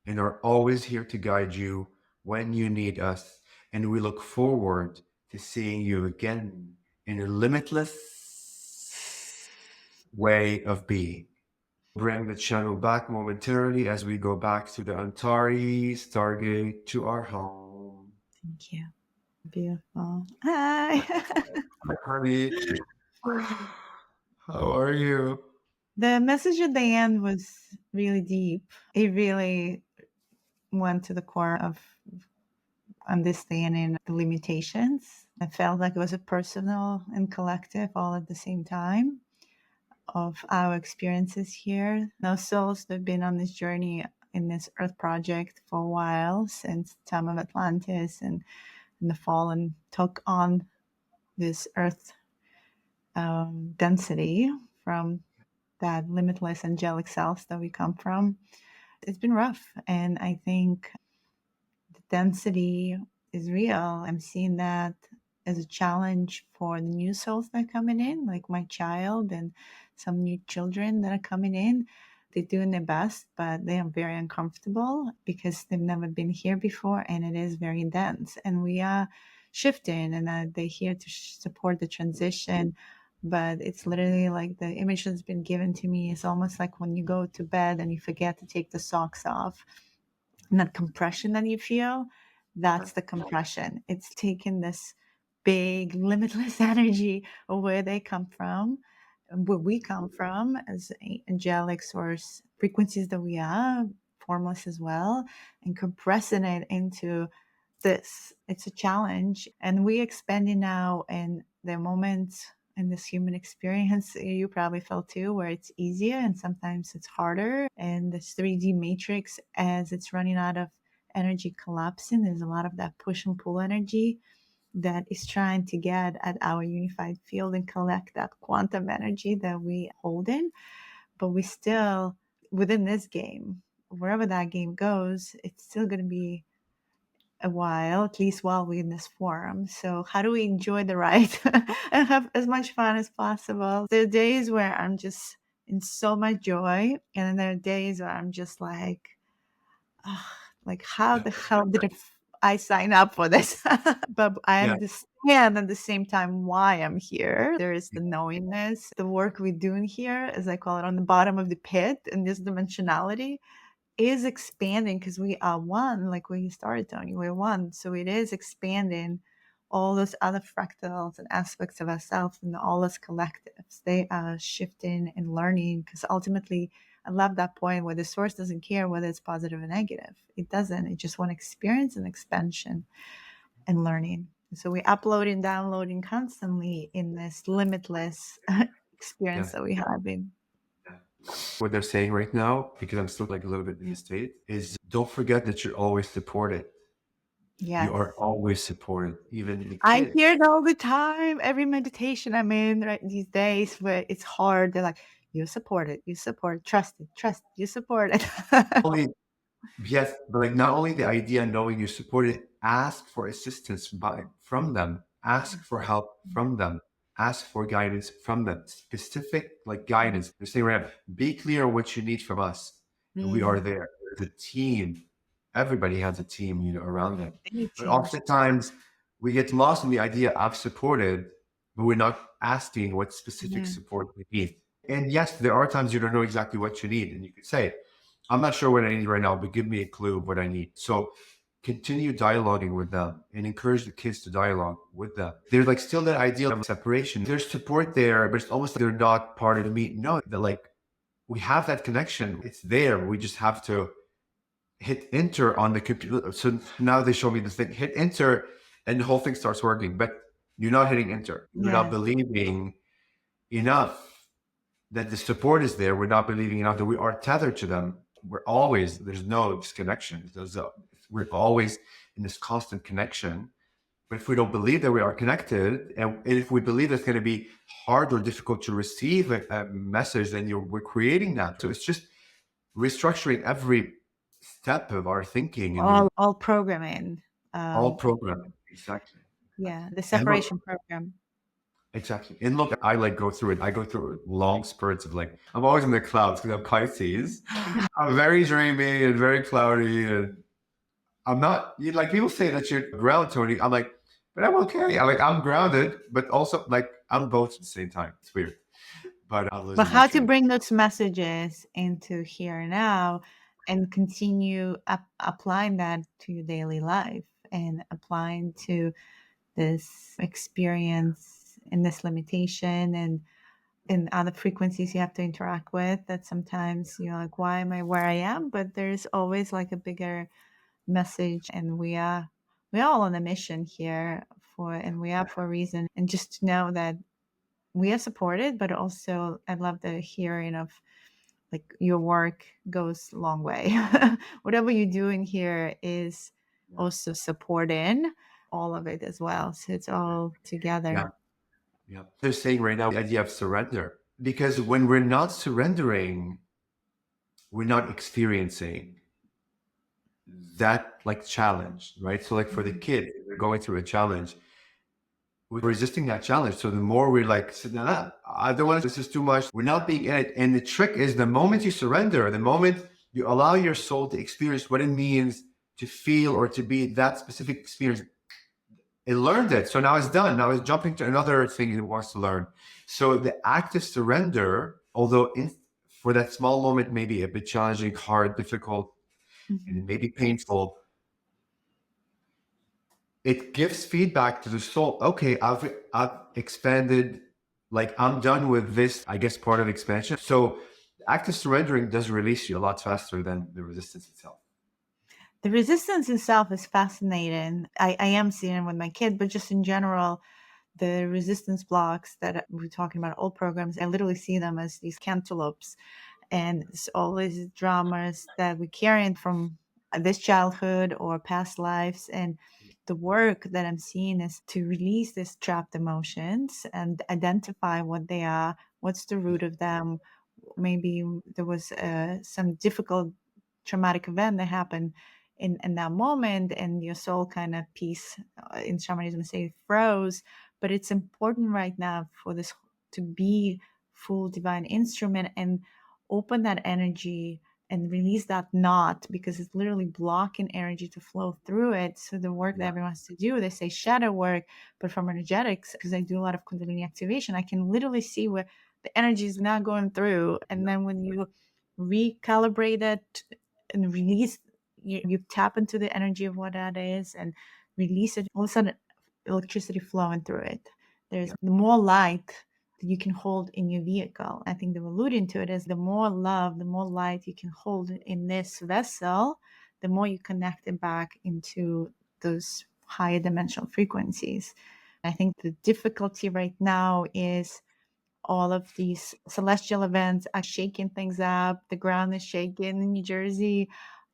and are always here to guide you when you need us. And we look forward to seeing you again in a limitless way of being. Bring the channel back momentarily as we go back to the Antari Stargate to our home. Thank you. Beautiful. Hi. Hi, honey. How are you? The message at the end was really deep. It really went to the core of understanding the limitations. I felt like it was a personal and collective all at the same time of our experiences here. No souls that have been on this journey in this Earth project for a while since the time of Atlantis and the fallen took on this Earth density from that limitless angelic selves that we come from. It's been rough, and I think the density is real. I'm seeing that as a challenge for the new souls that are coming in, like my child and some new children that are coming in. They're doing their best, but they are very uncomfortable because they've never been here before, and it is very dense. And we are shifting, and they're here to support the transition. But it's literally like the image that's been given to me is almost like when you go to bed and you forget to take the socks off, and that compression that you feel, that's the compression. It's taking this big limitless energy of where they come from, where we come from as angelic source frequencies that we are, formless as well, and compressing it into this. It's a challenge, and we expanding now in the moments in this human experience. You probably felt too, where it's easier and sometimes it's harder. And this 3D matrix, as it's running out of energy collapsing, there's a lot of that push and pull energy that is trying to get at our unified field and collect that quantum energy that we hold in. But we still, within this game, wherever that game goes, it's still going to be a while, at least while we're in this forum. So, how do we enjoy the ride and have as much fun as possible? There are days where I'm just in so much joy, and then there are days where I'm just "Ugh, like, how the hell did I sign up for this?" But I Yeah. understand at the same time why I'm here. There is the knowingness, the work we're doing here, as I call it, on the bottom of the pit, and this dimensionality is expanding because we are one, like where you started, Tony. We're one. So it is expanding all those other fractals and aspects of ourselves and all those collectives. They are shifting and learning because ultimately, I love that point where the source doesn't care whether it's positive or negative. It doesn't. It just wants experience and expansion and learning. So we're uploading, downloading constantly in this limitless experience Yeah. that we're having. What they're saying right now, because I'm still like a little bit in the state, is don't forget that you're always supported. You are Yes. always supported, even the I kids. hear it all the time. Every meditation I'm in right these days where it's hard. They're like, you support it, you support, trust it, you support it. Only Yes, but like not only the idea knowing you support it, ask for assistance from them, ask for help from them, ask for guidance from them, specific like guidance. They're saying, right, be clear what you need from us, and we are Mm, there. There's a team. Everybody has a team, around them. any But team. oftentimes we get lost in the idea I've supported, but we're not asking what specific Mm, support we need. And yes, there are times you don't know exactly what you need, and you could say, I'm not sure what I need right now, but give me a clue of what I need. So continue dialoguing with them and encourage the kids to dialogue with them. There's like still that idea of separation. There's support there, but it's almost like they're not part of the meet. No, they're like, we have that connection. It's there. We just have to hit enter on the computer. So now they show me this thing, hit enter, and the whole thing starts working. But you're not hitting enter. You're not yes. believing enough that the support is there. We're not believing enough that we are tethered to them. There's no disconnection. We're always in this constant connection. But if we don't believe that we are connected, and if we believe it's going to be hard or difficult to receive a message, then we're creating that. So it's just restructuring every step of our thinking and All programming. all Um, programming. Exactly. yeah, the And look, separation program. exactly. And look, I like go through it. I go through long spurts of like, I'm always in the clouds because I'm Pisces. I'm very dreamy and very cloudy. And I'm not, like people say that you're grounded, Tony. I'm like, but I'm okay. I'm grounded, but also like I'm both at the same time. It's weird, but I'll lose But in my how to train. bring those messages into here and now and continue applying that to your daily life and applying to this experience and this limitation and and other frequencies you have to interact with, that sometimes you're like, why am I where I am? But there's always like a bigger message, and we're all on a mission here for, and we are for a reason. And just to know that we are supported, but also I love the hearing of like your work goes a long way. Whatever you're doing here is also supporting all of it as well. So it's all together. Yeah. Yeah. They're saying right now the idea of surrender. Because when we're not surrendering, we're not experiencing that like challenge, right? So like for the kid, they're going through a challenge, we're resisting that challenge. So the more we're like, "Nah, I don't want to, this is too much. We're not being in it." And the trick is the moment you surrender, the moment you allow your soul to experience what it means to feel or to be that specific experience, it learned it. So now it's done. Now it's jumping to another thing it wants to learn. So the act of surrender, although for that small moment, maybe a bit challenging, hard, difficult, Mhm. and maybe painful, it gives feedback to the soul. Okay, I've expanded, like I'm done with this, I guess, part of expansion. So active surrendering does release you a lot faster than the resistance itself. The resistance itself is fascinating. I am seeing it with my kid, but just in general, the resistance blocks that we're talking about, all programs, I literally see them as these cantaloupes. And it's all these dramas that we carrying from this childhood or past lives. And the work that I'm seeing is to release these trapped emotions and identify what they are, what's the root of them. Maybe there was some difficult traumatic event that happened in that moment, and your soul kind of piece in shamanism say froze. But it's important right now for this to be full divine instrument and open that energy and release that knot, because it's literally blocking energy to flow through it. So the work that Yeah. everyone has to do, they say shadow work, but from energetics, because I do a lot of Kundalini activation, I can literally see where the energy is not going through. And then when you recalibrate it and release, you tap into the energy of what that is and release it, all of a sudden electricity flowing through it. There's the more light that you can hold in your vehicle. I think they were alluding to it as the more love, the more light you can hold in this vessel, the more you connect it back into those higher dimensional frequencies. I think the difficulty right now is all of these celestial events are shaking things up. The ground is shaking in New Jersey,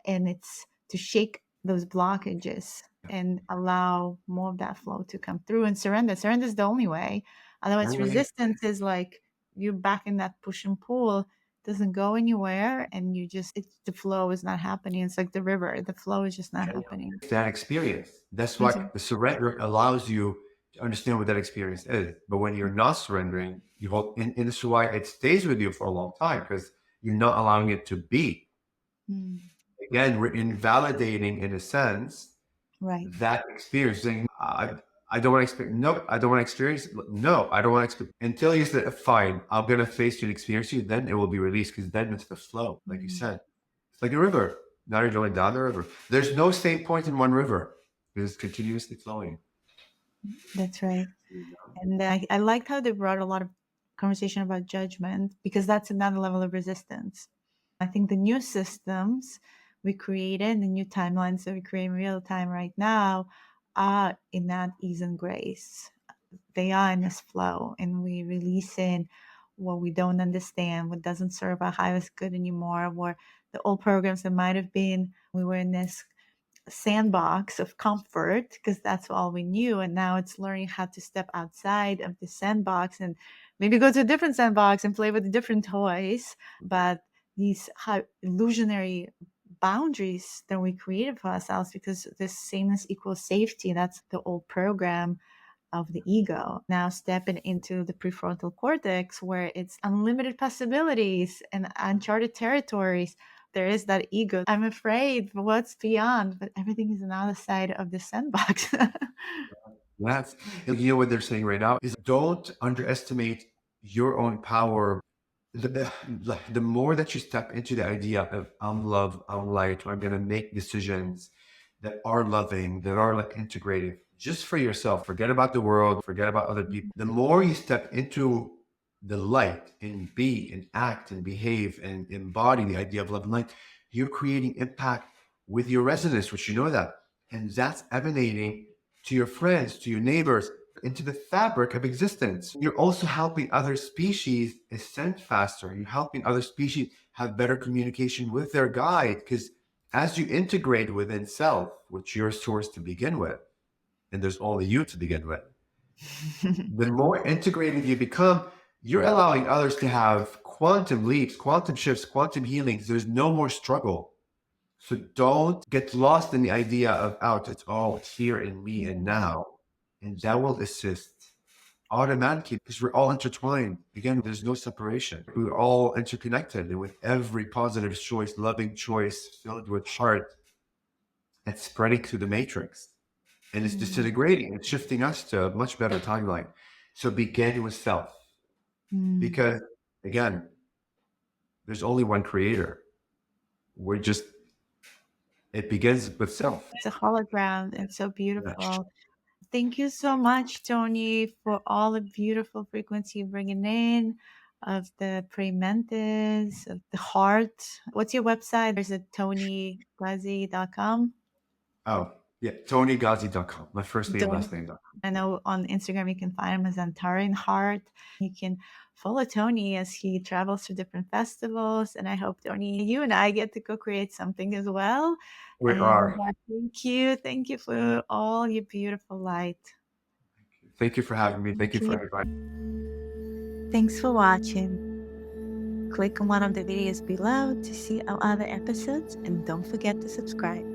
and it's to shake those blockages and allow more of that flow to come through and surrender. Surrender is the only way. Otherwise, Right. resistance is like you're back in that push and pull, doesn't go anywhere, and you just, it's, the flow is not happening. It's like the river, the flow is just not happening. That experience. That's Mhm. why the surrender allows you to understand what that experience is. But when you're not surrendering, you hold, and this is why it stays with you for a long time because you're not allowing it to be. Mm, Again, we're invalidating, in a sense, right. that experience. Saying, I don't want to experience. No, I don't want to experience. No, I don't want to experience. Until you say, fine, I'm going to face you and experience you, then it will be released because then it's the flow, like you Mm, said. It's like a river. Now you're going down the river. There's no same point in one river. It's continuously flowing. that's right. And I liked how they brought a lot of conversation about judgment, because that's another level of resistance. I think the new systems we created, the new timelines that we create in real time right now, are in that ease and grace. They are in this flow, and we release in what we don't understand, what doesn't serve our highest good anymore, or the old programs that might have been, we were in this sandbox of comfort because that's all we knew, and now it's learning how to step outside of the sandbox and maybe go to a different sandbox and play with different toys. But these illusionary boundaries that we created for ourselves, because this sameness equals safety, that's the old program of the ego. Now stepping into the prefrontal cortex, where it's unlimited possibilities and uncharted territories. There is that ego. I'm afraid for what's beyond, but everything is on the other side of the sandbox. That's, you know what they're saying right now is don't underestimate your own power. The more that you step into the idea of I'm love, I'm light, I'm going to make decisions that are loving, that are like integrative, just for yourself. Forget about the world, forget about other people. The more you step into the light and be and act and behave and embody the idea of love and light, you're creating impact with your resonance, which you know that. And that's emanating to your friends, to your neighbors, into the fabric of existence. You're also helping other species ascend faster. You're helping other species have better communication with their guide. Because as you integrate within self, which you're source to begin with, and there's only you to begin with, the more integrated you become, you're allowing others to have quantum leaps, quantum shifts, quantum healings. There's no more struggle. So don't get lost in the idea of out. It's all here in me and now. And that will assist automatically because we're all intertwined. Again, there's no separation. We're all interconnected. And with every positive choice, loving choice filled with heart, it's spreading through the matrix. And it's disintegrating. It's shifting us to a much better timeline. So begin with self. Because again, there's only one creator. We're just, it begins with self. It's a hologram. It's so Yeah. beautiful. Thank you so much, Toni, for all the beautiful frequency you're bringing in of the praying mantis, of the heart. What's your website? Is it ToniGhazi.com? Oh, yeah. ToniGhazi.com. My first name, last Toni. name. I know on Instagram you can find him as Antarean Heart. You can follow Toni as he travels to different festivals. And I hope, Toni, you and I get to co-create something as well. We And are. thank you. Thank you for all your beautiful light. Thank you for having me. Thank you for inviting. Thanks for watching. Click on one of the videos below to see our other episodes and don't forget to subscribe.